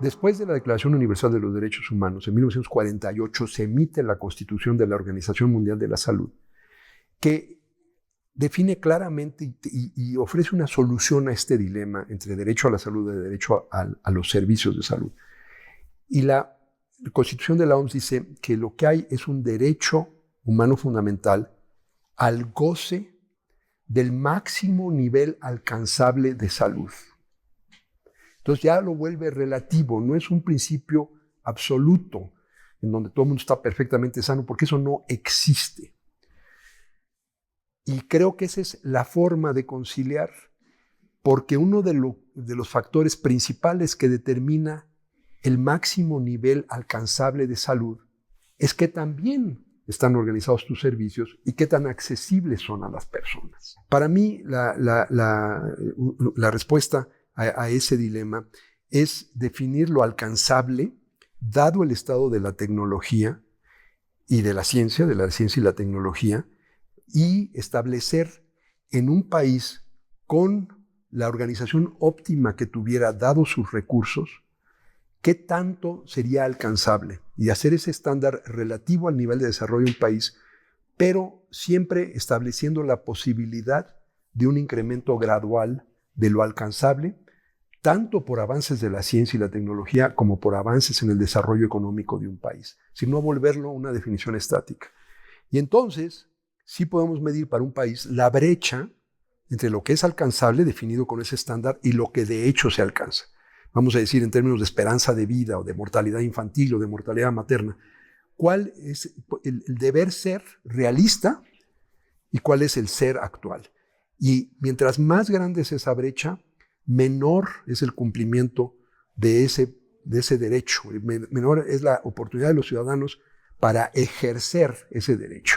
Después de la Declaración Universal de los Derechos Humanos, en 1948 se emite la Constitución de la Organización Mundial de la Salud, que define claramente y ofrece una solución a este dilema entre derecho a la salud y derecho a los servicios de salud. Y la Constitución de la OMS dice que lo que hay es un derecho humano fundamental al goce del máximo nivel alcanzable de salud. Entonces ya lo vuelve relativo, no es un principio absoluto en donde todo el mundo está perfectamente sano, porque eso no existe. Y creo que esa es la forma de conciliar, porque uno de los factores principales que determina el máximo nivel alcanzable de salud es que también están organizados tus servicios y qué tan accesibles son a las personas. Para mí, la respuesta a ese dilema es definir lo alcanzable, dado el estado de la tecnología y de la ciencia y la tecnología, y establecer en un país con la organización óptima que tuviera, dado sus recursos, qué tanto sería alcanzable y hacer ese estándar relativo al nivel de desarrollo de un país, pero siempre estableciendo la posibilidad de un incremento gradual de lo alcanzable, tanto por avances de la ciencia y la tecnología como por avances en el desarrollo económico de un país, sino volverlo una definición estática. Y entonces sí podemos medir para un país la brecha entre lo que es alcanzable, definido con ese estándar, y lo que de hecho se alcanza. Vamos a decir en términos de esperanza de vida o de mortalidad infantil o de mortalidad materna, cuál es el deber ser realista y cuál es el ser actual. Y mientras más grande es esa brecha, menor es el cumplimiento de ese derecho, menor es la oportunidad de los ciudadanos para ejercer ese derecho.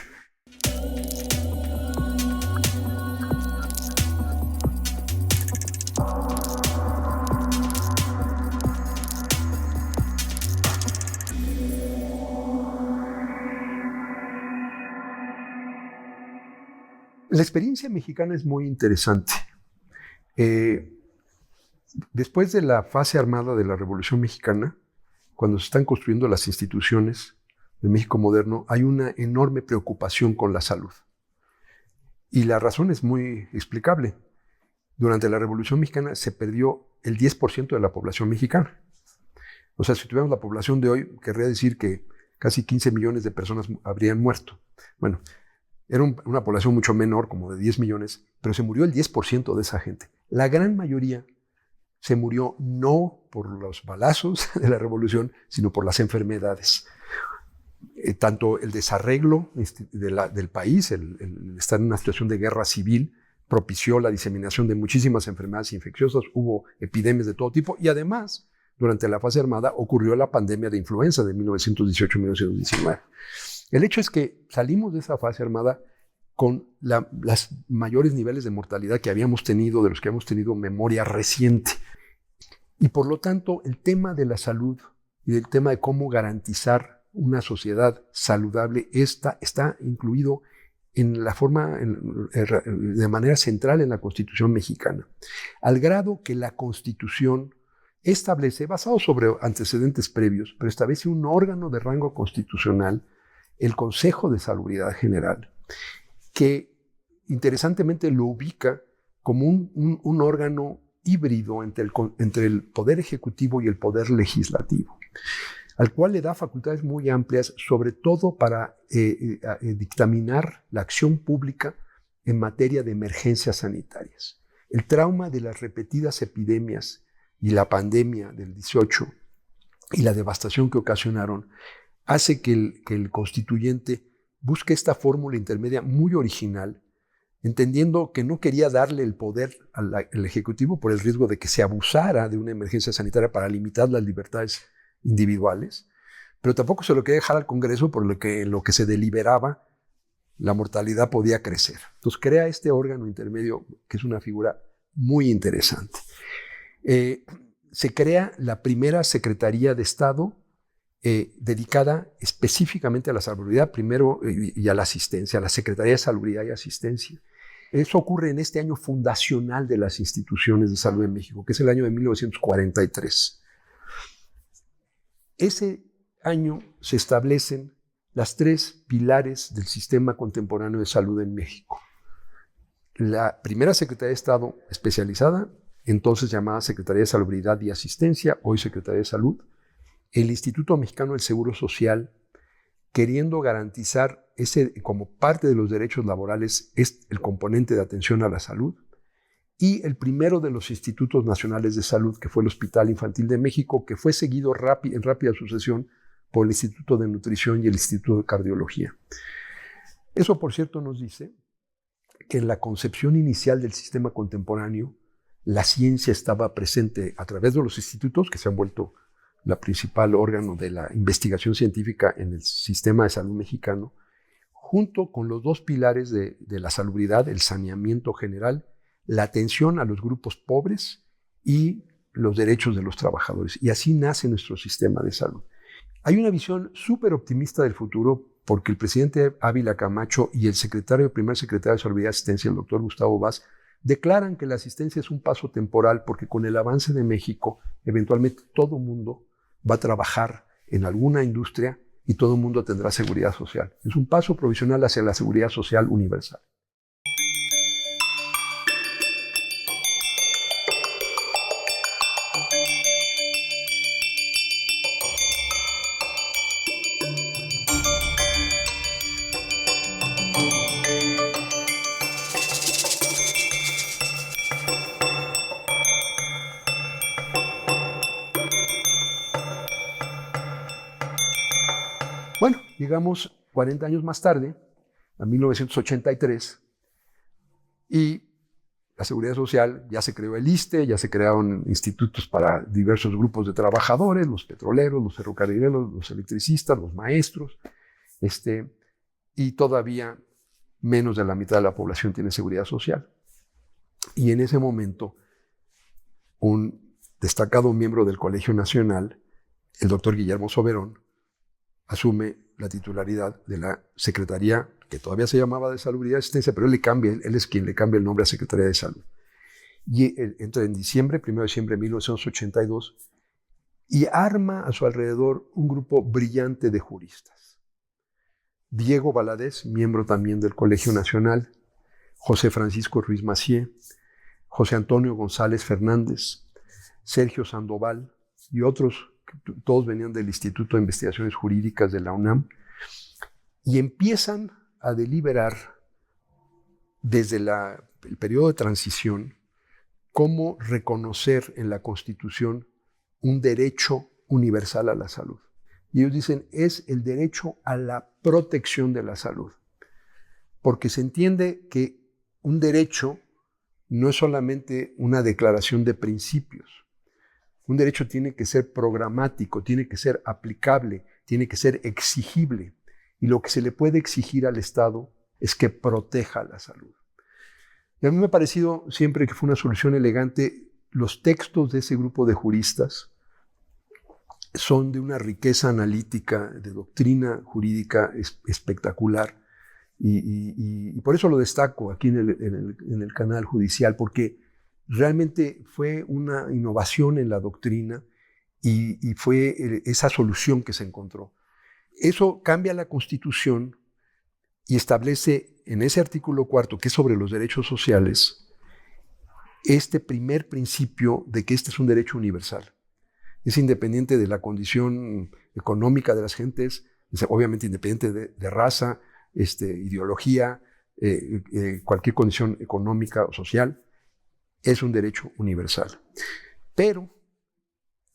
La experiencia mexicana es muy interesante. Después de la fase armada de la Revolución Mexicana, cuando se están construyendo las instituciones de México moderno, hay una enorme preocupación con la salud. Y la razón es muy explicable. Durante la Revolución Mexicana se perdió el 10% de la población mexicana. O sea, si tuviéramos la población de hoy, querría decir que casi 15 millones de personas habrían muerto. Bueno, era una población mucho menor, como de 10 millones, pero se murió el 10% de esa gente. La gran mayoría se murió no por los balazos de la revolución, sino por las enfermedades. Tanto el desarreglo del país, el estar en una situación de guerra civil, propició la diseminación de muchísimas enfermedades infecciosas, hubo epidemias de todo tipo, y además, durante la fase armada, ocurrió la pandemia de influenza de 1918-1919. El hecho es que salimos de esa fase armada con los mayores niveles de mortalidad que habíamos tenido, de los que hemos tenido memoria reciente. Y por lo tanto, el tema de la salud y el tema de cómo garantizar una sociedad saludable está incluido en la forma, de manera central en la Constitución mexicana, al grado que la Constitución establece, basado sobre antecedentes previos, pero establece un órgano de rango constitucional, el Consejo de Salubridad General, que interesantemente lo ubica como un órgano híbrido entre el poder ejecutivo y el poder legislativo, al cual le da facultades muy amplias, sobre todo para dictaminar la acción pública en materia de emergencias sanitarias. El trauma de las repetidas epidemias y la pandemia del 18 y la devastación que ocasionaron hace que el constituyente busque esta fórmula intermedia muy original, entendiendo que no quería darle el poder al Ejecutivo por el riesgo de que se abusara de una emergencia sanitaria para limitar las libertades individuales, pero tampoco se lo quería dejar al Congreso por lo que en lo que se deliberaba la mortalidad podía crecer. Entonces crea este órgano intermedio que es una figura muy interesante. Se crea la primera Secretaría de Estado dedicada específicamente a la salubridad primero y a la asistencia, a la Secretaría de Salubridad y Asistencia. Eso ocurre en este año fundacional de las instituciones de salud en México, que es el año de 1943. Ese año se establecen las 3 pilares del sistema contemporáneo de salud en México. La primera Secretaría de Estado especializada, entonces llamada Secretaría de Salubridad y Asistencia, hoy Secretaría de Salud, el Instituto Mexicano del Seguro Social, queriendo garantizar como parte de los derechos laborales el componente de atención a la salud, y el primero de los institutos nacionales de salud, que fue el Hospital Infantil de México, que fue seguido en rápida sucesión por el Instituto de Nutrición y el Instituto de Cardiología. Eso, por cierto, nos dice que en la concepción inicial del sistema contemporáneo, la ciencia estaba presente a través de los institutos, que se han vuelto la principal órgano de la investigación científica en el sistema de salud mexicano, junto con los 2 pilares de la salubridad, el saneamiento general, la atención a los grupos pobres y los derechos de los trabajadores. Y así nace nuestro sistema de salud. Hay una visión súper optimista del futuro porque el presidente Ávila Camacho y el primer secretario de Salubridad y Asistencia, el doctor Gustavo Vaz, declaran que la asistencia es un paso temporal porque con el avance de México, eventualmente todo el mundo va a trabajar en alguna industria y todo el mundo tendrá seguridad social. Es un paso provisional hacia la seguridad social universal. Bueno, llegamos 40 años más tarde, a 1983, y la Seguridad Social, ya se creó el ISSSTE, ya se crearon institutos para diversos grupos de trabajadores, los petroleros, los ferrocarrileros, los electricistas, los maestros, y todavía menos de la mitad de la población tiene seguridad social. Y en ese momento, un destacado miembro del Colegio Nacional, el doctor Guillermo Soberón, asume la titularidad de la Secretaría, que todavía se llamaba de Salubridad y Asistencia, pero él es quien le cambia el nombre a Secretaría de Salud. Y entra en 1 de diciembre de 1982, y arma a su alrededor un grupo brillante de juristas. Diego Valadez, miembro también del Colegio Nacional, José Francisco Ruiz Massieu, José Antonio González Fernández, Sergio Sandoval y otros, todos venían del Instituto de Investigaciones Jurídicas de la UNAM, y empiezan a deliberar desde el periodo de transición cómo reconocer en la Constitución un derecho universal a la salud. Y ellos dicen, es el derecho a la protección de la salud, porque se entiende que un derecho no es solamente una declaración de principios. Un derecho tiene que ser programático, tiene que ser aplicable, tiene que ser exigible. Y lo que se le puede exigir al Estado es que proteja la salud. Y a mí me ha parecido siempre que fue una solución elegante. Los textos de ese grupo de juristas son de una riqueza analítica, de doctrina jurídica espectacular. Y por eso lo destaco aquí en el canal judicial, porque realmente fue una innovación en la doctrina y fue esa solución que se encontró. Eso cambia la Constitución y establece en ese artículo 4, que es sobre los derechos sociales, este primer principio de que este es un derecho universal. Es independiente de la condición económica de las gentes, es obviamente independiente de raza, ideología, cualquier condición económica o social. Es un derecho universal. Pero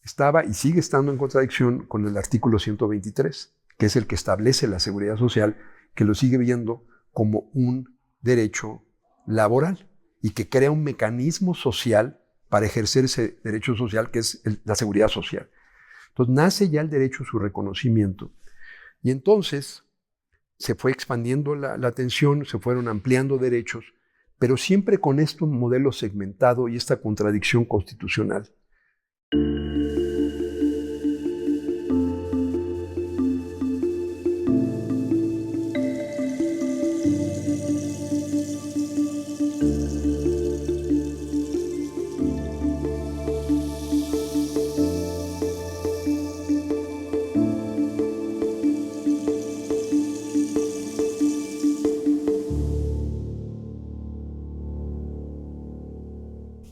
estaba y sigue estando en contradicción con el artículo 123, que es el que establece la seguridad social, que lo sigue viendo como un derecho laboral y que crea un mecanismo social para ejercer ese derecho social, que es la seguridad social. Entonces nace ya el derecho a su reconocimiento. Y entonces se fue expandiendo la atención, se fueron ampliando derechos, pero siempre con este modelo segmentado y esta contradicción constitucional.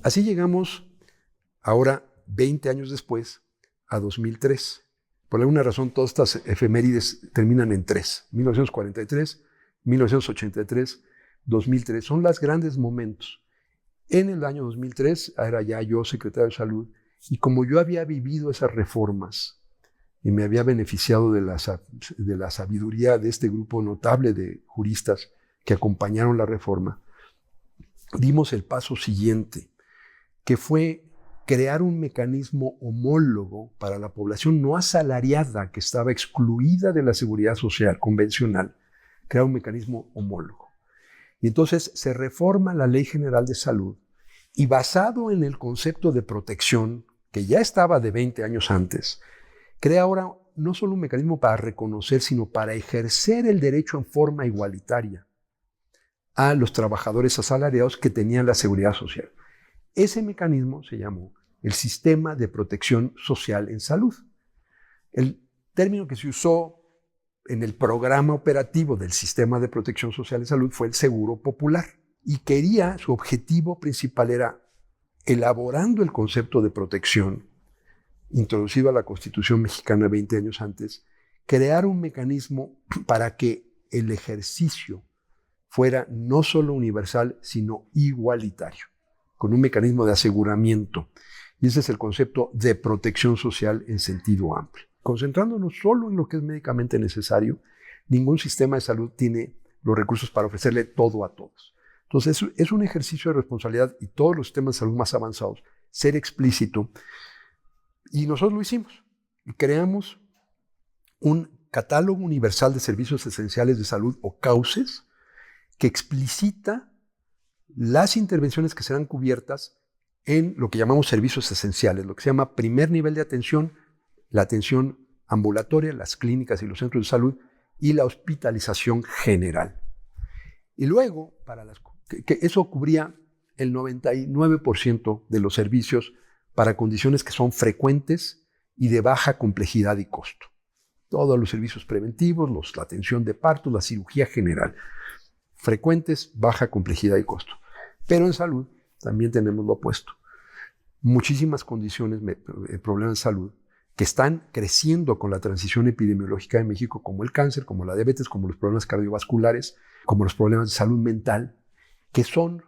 Así llegamos ahora, 20 años después, a 2003. Por alguna razón, todas estas efemérides terminan en 3. 1943, 1983, 2003. Son los grandes momentos. En el año 2003 era ya yo secretario de Salud, y como yo había vivido esas reformas y me había beneficiado de la sabiduría de este grupo notable de juristas que acompañaron la reforma, dimos el paso siguiente, que fue crear un mecanismo homólogo para la población no asalariada que estaba excluida de la seguridad social convencional, crear un mecanismo homólogo. Y entonces se reforma la Ley General de Salud y, basado en el concepto de protección, que ya estaba de 20 años antes, crea ahora no solo un mecanismo para reconocer, sino para ejercer el derecho en forma igualitaria a los trabajadores asalariados que tenían la seguridad social. Ese mecanismo se llamó el Sistema de Protección Social en Salud. El término que se usó en el programa operativo del Sistema de Protección Social en Salud fue el Seguro Popular. Y su objetivo principal era, elaborando el concepto de protección, introducido a la Constitución mexicana 20 años antes, crear un mecanismo para que el ejercicio fuera no solo universal, sino igualitario, con un mecanismo de aseguramiento. Y ese es el concepto de protección social en sentido amplio. Concentrándonos solo en lo que es médicamente necesario, ningún sistema de salud tiene los recursos para ofrecerle todo a todos. Entonces, es un ejercicio de responsabilidad, y todos los sistemas de salud más avanzados, ser explícito. Y nosotros lo hicimos. Y creamos un Catálogo Universal de Servicios Esenciales de Salud, o CAUSES, que explicita las intervenciones que serán cubiertas en lo que llamamos servicios esenciales, lo que se llama primer nivel de atención, la atención ambulatoria, las clínicas y los centros de salud, y la hospitalización general. Y luego, que eso cubría el 99% de los servicios para condiciones que son frecuentes y de baja complejidad y costo. Todos los servicios preventivos, la atención de parto, la cirugía general, frecuentes, baja complejidad y costo. Pero en salud también tenemos lo opuesto. Muchísimas condiciones, problemas de salud, que están creciendo con la transición epidemiológica de México, como el cáncer, como la diabetes, como los problemas cardiovasculares, como los problemas de salud mental, que son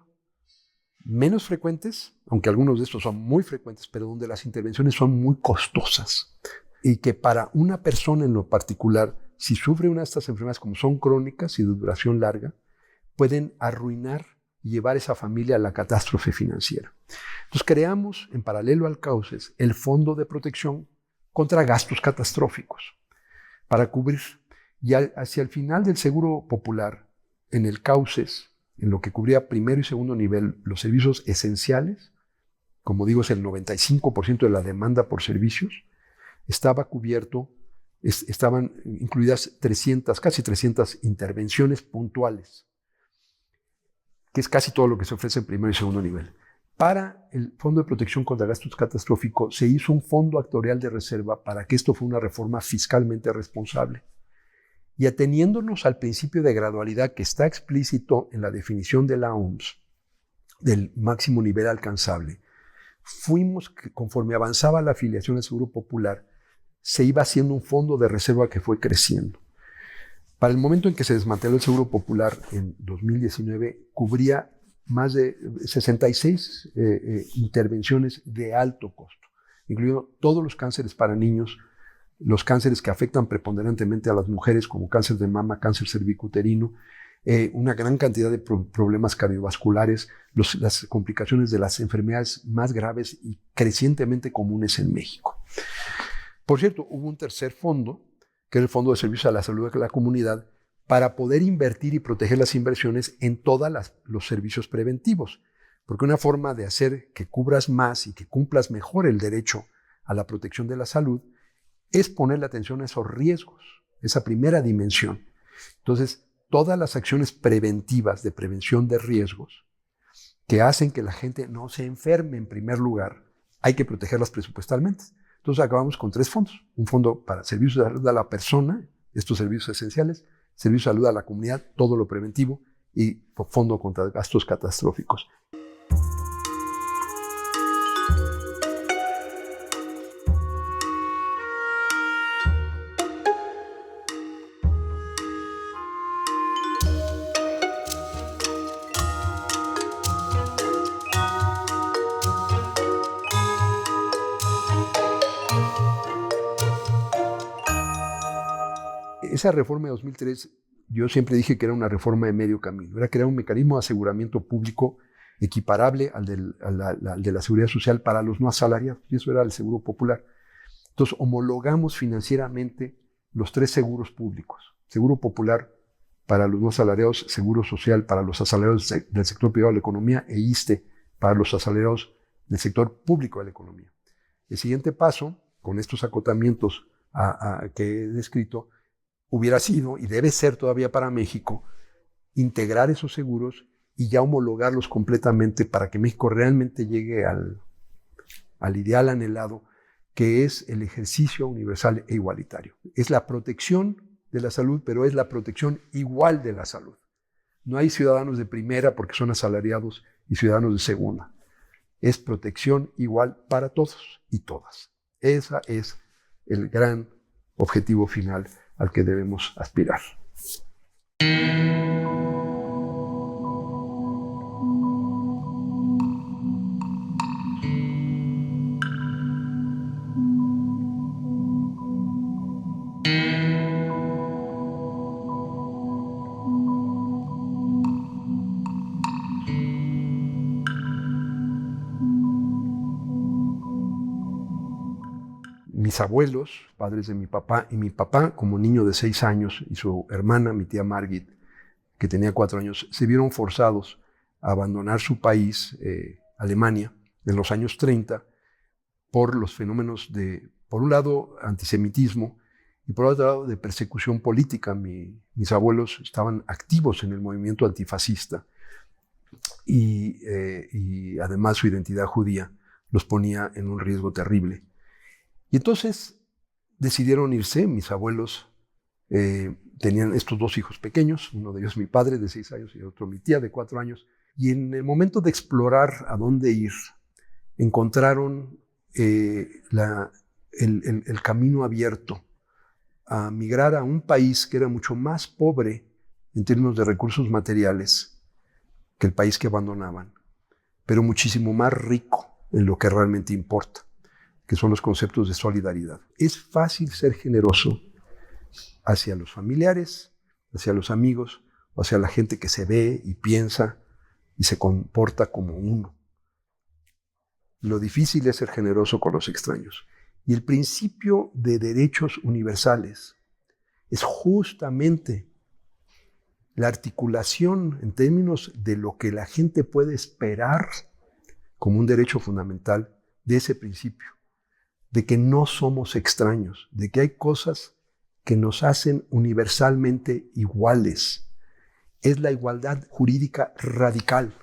menos frecuentes, aunque algunos de estos son muy frecuentes, pero donde las intervenciones son muy costosas. Y que para una persona en lo particular, si sufre una de estas enfermedades, como son crónicas y de duración larga, pueden arruinar y llevar a esa familia a la catástrofe financiera. Entonces creamos, en paralelo al CAUSES, el Fondo de Protección contra Gastos Catastróficos, para cubrir. Y hacia el final del Seguro Popular, en el CAUSES, en lo que cubría primero y segundo nivel, los servicios esenciales, como digo, es el 95% de la demanda por servicios, estaba cubierto, estaban incluidas casi 300 intervenciones puntuales, que es casi todo lo que se ofrece en primero y segundo nivel. Para el Fondo de Protección contra Gastos Catastróficos se hizo un fondo actuarial de reserva para que esto fuera una reforma fiscalmente responsable. Y ateniéndonos al principio de gradualidad que está explícito en la definición de la OMS, del máximo nivel alcanzable, conforme avanzaba la afiliación al Seguro Popular, se iba haciendo un fondo de reserva que fue creciendo. Para el momento en que se desmanteló el Seguro Popular en 2019, cubría más de 66 intervenciones de alto costo, incluyendo todos los cánceres para niños, los cánceres que afectan preponderantemente a las mujeres, como cáncer de mama, cáncer cervicuterino, una gran cantidad de problemas cardiovasculares, las complicaciones de las enfermedades más graves y crecientemente comunes en México. Por cierto, hubo un tercer fondo, que es el Fondo de Servicios a la Salud de la Comunidad, para poder invertir y proteger las inversiones en todos los servicios preventivos. Porque una forma de hacer que cubras más y que cumplas mejor el derecho a la protección de la salud es ponerle atención a esos riesgos, esa primera dimensión. Entonces, todas las acciones preventivas de prevención de riesgos que hacen que la gente no se enferme en primer lugar, hay que protegerlas presupuestalmente. Entonces acabamos con 3 fondos. Un fondo para servicios de salud a la persona, estos servicios esenciales, servicios de salud a la comunidad, todo lo preventivo, y fondo contra gastos catastróficos. Esa reforma de 2003, yo siempre dije que era una reforma de medio camino. Era crear un mecanismo de aseguramiento público equiparable al de la seguridad social para los no asalariados. Y eso era el seguro popular. Entonces, homologamos financieramente los 3 seguros públicos. Seguro popular para los no asalariados, seguro social para los asalariados del sector privado de la economía e ISSSTE para los asalariados del sector público de la economía. El siguiente paso, con estos acotamientos que he descrito, hubiera sido, y debe ser todavía para México, integrar esos seguros y ya homologarlos completamente para que México realmente llegue al ideal anhelado, que es el ejercicio universal e igualitario. Es la protección de la salud, pero es la protección igual de la salud. No hay ciudadanos de primera porque son asalariados y ciudadanos de segunda. Es protección igual para todos y todas. Ese es el gran objetivo final al que debemos aspirar. Mis abuelos, padres de mi papá, y mi papá, como niño de 6 años, y su hermana, mi tía Margit, que tenía 4 años, se vieron forzados a abandonar su país, Alemania, en los años 30, por los fenómenos de, por un lado, antisemitismo, y por otro lado, de persecución política. Mis abuelos estaban activos en el movimiento antifascista, y además su identidad judía los ponía en un riesgo terrible. Y entonces decidieron irse. Mis abuelos tenían estos 2 hijos pequeños, uno de ellos mi padre de 6 años y otro mi tía de 4 años. Y en el momento de explorar a dónde ir, encontraron el camino abierto a migrar a un país que era mucho más pobre en términos de recursos materiales que el país que abandonaban, pero muchísimo más rico en lo que realmente importa, que son los conceptos de solidaridad. Es fácil ser generoso hacia los familiares, hacia los amigos, o hacia la gente que se ve y piensa y se comporta como uno. Lo difícil es ser generoso con los extraños. Y el principio de derechos universales es justamente la articulación en términos de lo que la gente puede esperar como un derecho fundamental de ese principio, de que no somos extraños, de que hay cosas que nos hacen universalmente iguales. Es la igualdad jurídica radical.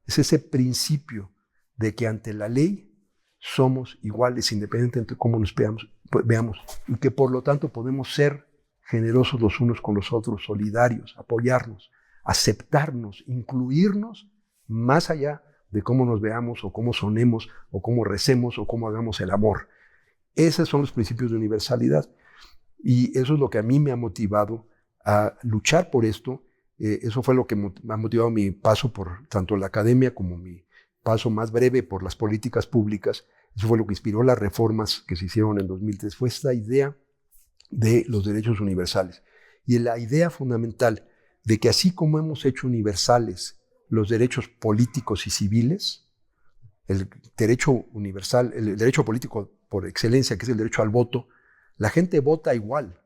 Es ese principio de que ante la ley somos iguales independientemente de cómo nos veamos, y que por lo tanto podemos ser generosos los unos con los otros, solidarios, apoyarnos, aceptarnos, incluirnos más allá de cómo nos veamos o cómo sonemos o cómo recemos o cómo hagamos el amor. Esos son los principios de universalidad, y eso es lo que a mí me ha motivado a luchar por esto. Eso fue lo que me ha motivado mi paso por tanto la academia como mi paso más breve por las políticas públicas. Eso fue lo que inspiró las reformas que se hicieron en 2003, fue esta idea de los derechos universales. Y la idea fundamental de que así como hemos hecho universales los derechos políticos y civiles, el derecho universal, el derecho político por excelencia, que es el derecho al voto, la gente vota igual.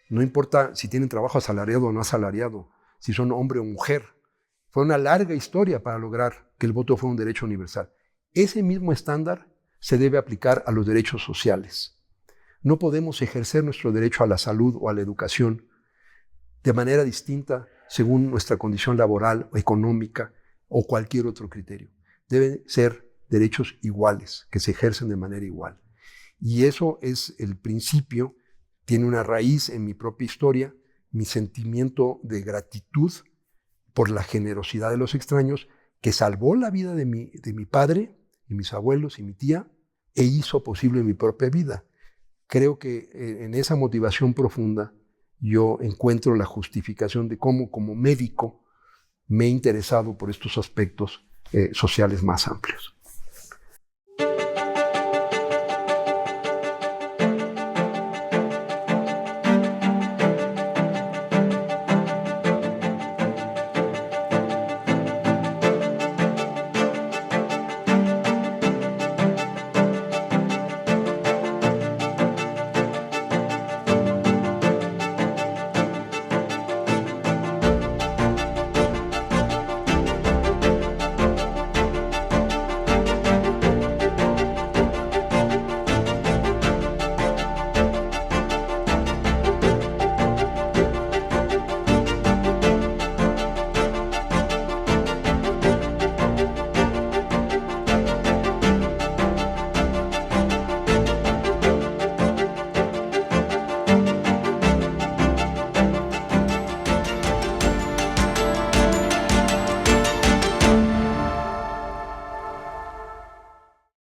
No importa si tienen trabajo asalariado o no asalariado, si son hombre o mujer. Fue una larga historia para lograr que el voto fuera un derecho universal. Ese mismo estándar se debe aplicar a los derechos sociales. No podemos ejercer nuestro derecho a la salud o a la educación de manera distinta según nuestra condición laboral o económica o cualquier otro criterio. Deben ser derechos iguales, que se ejercen de manera igual. Y eso es el principio, tiene una raíz en mi propia historia, mi sentimiento de gratitud por la generosidad de los extraños, que salvó la vida de mi padre y mis abuelos y mi tía, e hizo posible mi propia vida. Creo que en esa motivación profunda yo encuentro la justificación de cómo, como médico, me he interesado por estos aspectos sociales más amplios.